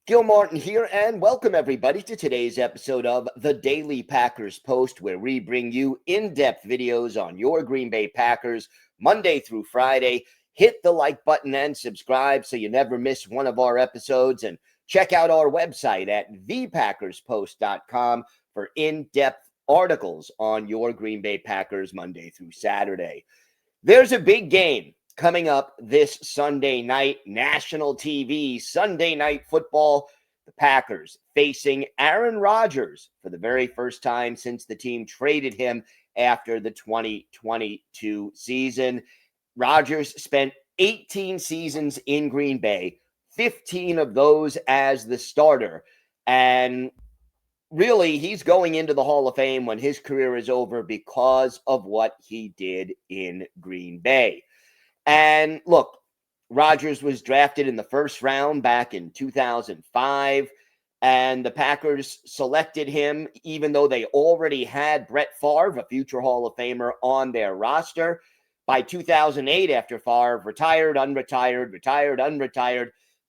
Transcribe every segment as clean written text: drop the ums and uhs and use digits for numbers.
Gil Martin here, and welcome everybody to today's episode of the Daily Packers Post, where we bring you in-depth videos on your Green Bay Packers Monday through Friday. Hit the like button and subscribe so you never miss one of our episodes, and check out our website at thepackerspost.com for in-depth articles on your Green Bay Packers Monday through Saturday. There's a big game coming up this Sunday night, national TV, Sunday Night Football. The Packers facing Aaron Rodgers for the very first time since the team traded him after the 2022 season. Rodgers spent 18 seasons in Green Bay, 15 of those as the starter. And really, he's going into the Hall of Fame when his career is over because of what he did in Green Bay. And look, Rodgers was drafted in the first round back in 2005, and the Packers selected him even though they already had Brett Favre, a future Hall of Famer, on their roster. By 2008, after Favre retired, unretired,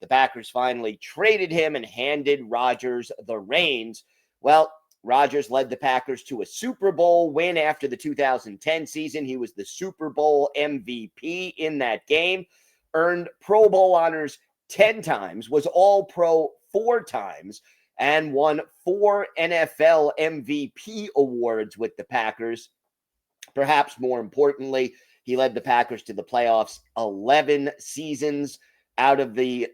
the Packers finally traded him and handed Rodgers the reins. Well, Rodgers led the Packers to a Super Bowl win after the 2010 season. He was the Super Bowl MVP in that game, earned Pro Bowl honors 10 times, was All-Pro 4 times, and won 4 NFL MVP awards with the Packers. Perhaps more importantly, he led the Packers to the playoffs 11 seasons out of the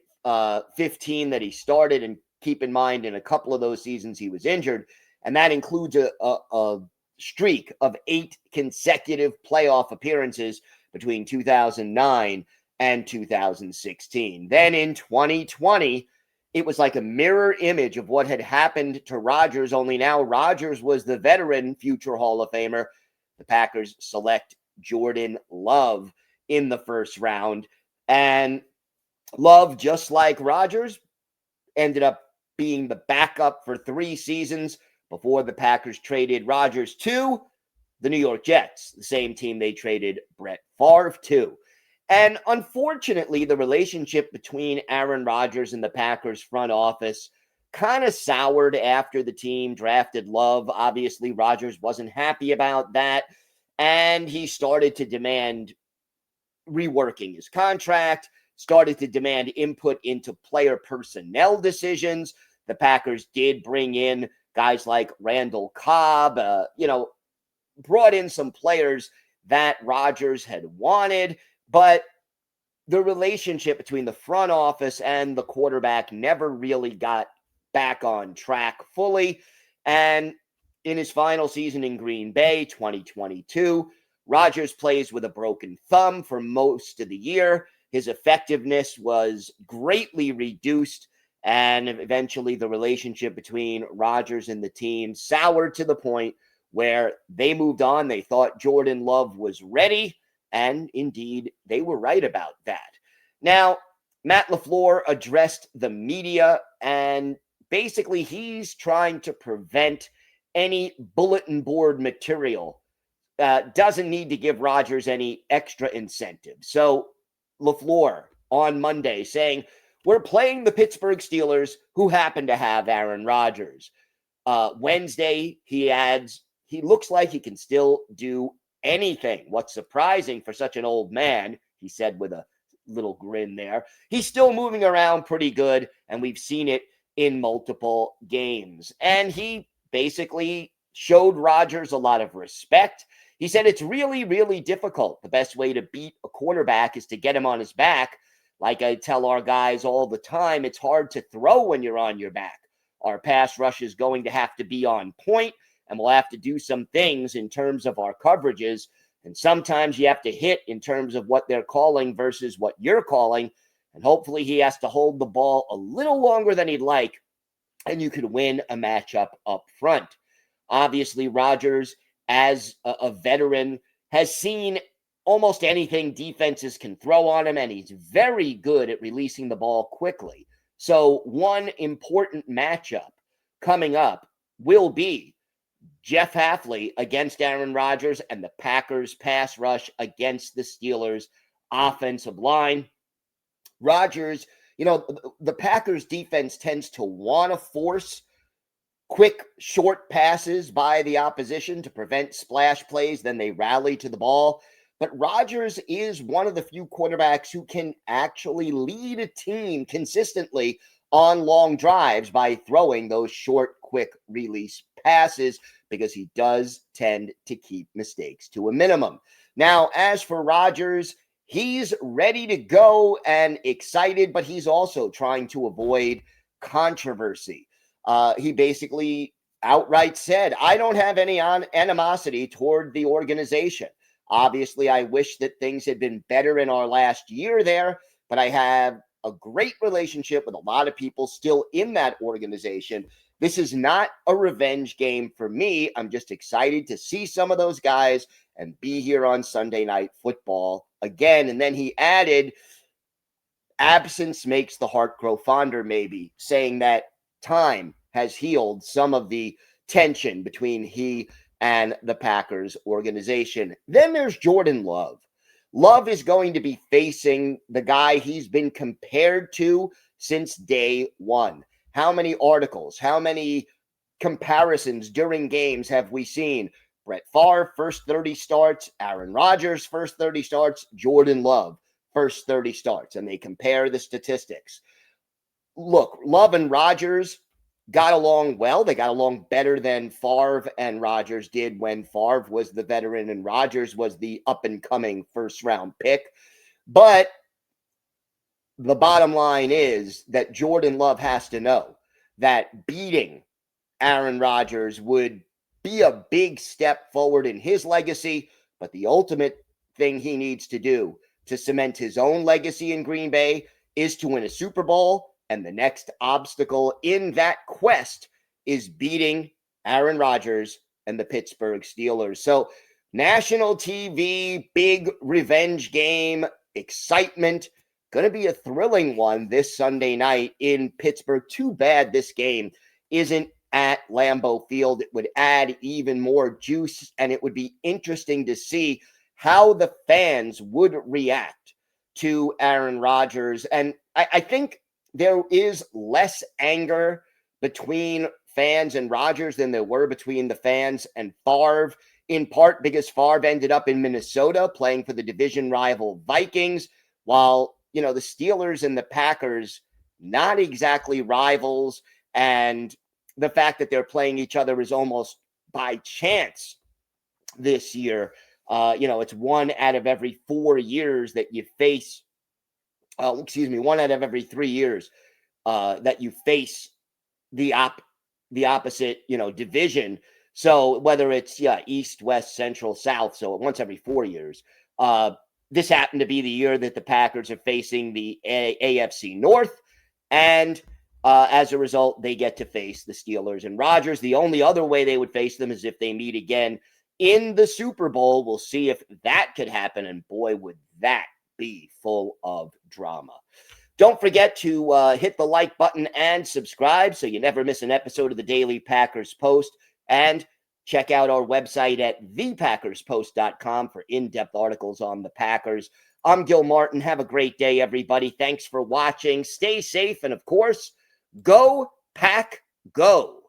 15 that he started. And keep in mind, in a couple of those seasons, he was injured. And that includes a streak of 8 consecutive playoff appearances between 2009 and 2016. Then in 2020, it was like a mirror image of what had happened to Rodgers, only now Rodgers was the veteran future Hall of Famer. The Packers select Jordan Love in the first round. And Love, just like Rodgers, ended up being the backup for 3 seasons before the Packers traded Rodgers to the New York Jets, the same team they traded Brett Favre to. And unfortunately, the relationship between Aaron Rodgers and the Packers front office kind of soured after the team drafted Love. Obviously, Rodgers wasn't happy about that, and he started to demand reworking his contract, started to demand input into player personnel decisions. The Packers did bring in guys like Randall Cobb, brought in some players that Rodgers had wanted, but the relationship between the front office and the quarterback never really got back on track fully. And in his final season in Green Bay, 2022, Rodgers plays with a broken thumb for most of the year. His effectiveness was greatly reduced, and eventually the relationship between Rodgers and the team soured to the point where they moved on. They thought Jordan Love was ready, and indeed, they were right about that. Now, Matt LaFleur addressed the media, and basically he's trying to prevent any bulletin board material. Doesn't need to give Rodgers any extra incentive. So LaFleur on Monday saying, we're playing the Pittsburgh Steelers, who happen to have Aaron Rodgers. Wednesday, he adds, he looks like he can still do anything. What's surprising for such an old man, he said with a little grin there, he's still moving around pretty good, and we've seen it in multiple games. And he basically showed Rodgers a lot of respect. He said it's really, really difficult. The best way to beat a quarterback is to get him on his back. Like I tell our guys all the time, it's hard to throw when you're on your back. Our pass rush is going to have to be on point, and we'll have to do some things in terms of our coverages. And sometimes you have to hit in terms of what they're calling versus what you're calling. And hopefully he has to hold the ball a little longer than he'd like, and you could win a matchup up front. Obviously, Rodgers, as a veteran, has seen almost anything defenses can throw on him, and he's very good at releasing the ball quickly. So one important matchup coming up will be Jeff Hafley against Aaron Rodgers and the Packers pass rush against the Steelers offensive line. Rodgers, the Packers defense tends to want to force quick, short passes by the opposition to prevent splash plays. Then they rally to the ball. But Rodgers is one of the few quarterbacks who can actually lead a team consistently on long drives by throwing those short, quick release passes, because he does tend to keep mistakes to a minimum. Now, as for Rodgers, he's ready to go and excited, but he's also trying to avoid controversy. He basically outright said, I don't have any animosity toward the organization. Obviously, I wish that things had been better in our last year there, but I have a great relationship with a lot of people still in that organization. This is not a revenge game for me. I'm just excited to see some of those guys and be here on Sunday Night Football again. And then he added, absence makes the heart grow fonder, maybe, saying that time has healed some of the tension between he and the Packers organization. Then there's Jordan Love. Love is going to be facing the guy he's been compared to since day one. How many articles, how many comparisons during games have we seen? Brett Favre, first 30 starts, Aaron Rodgers, first 30 starts, Jordan Love, first 30 starts, and they compare the statistics. Look, Love and Rodgers got along well. They got along better than Favre and Rodgers did when Favre was the veteran and Rodgers was the up-and-coming first-round pick. But the bottom line is that Jordan Love has to know that beating Aaron Rodgers would be a big step forward in his legacy, but the ultimate thing he needs to do to cement his own legacy in Green Bay is to win a Super Bowl. And the next obstacle in that quest is beating Aaron Rodgers and the Pittsburgh Steelers. So national TV, big revenge game, excitement. Going to be a thrilling one this Sunday night in Pittsburgh. Too bad this game isn't at Lambeau Field. It would add even more juice, and it would be interesting to see how the fans would react to Aaron Rodgers. And I think there is less anger between fans and Rodgers than there were between the fans and Favre, in part because Favre ended up in Minnesota playing for the division rival Vikings, while, the Steelers and the Packers, not exactly rivals. And the fact that they're playing each other is almost by chance this year. It's 1 out of every 4 years that you face 1 out of every 3 years that you face the opposite, division. So whether it's East, West, Central, South, so once every 4 years. This happened to be the year that the Packers are facing the AFC North, and as a result, they get to face the Steelers and Rodgers. The only other way they would face them is if they meet again in the Super Bowl. We'll see if that could happen, and boy, would that be full of drama. Don't forget to hit the like button and subscribe so you never miss an episode of the Daily Packers Post. And check out our website at thepackerspost.com for in-depth articles on the Packers. I'm Gil Martin. Have a great day, everybody. Thanks for watching. Stay safe. And, of course, go Pack Go.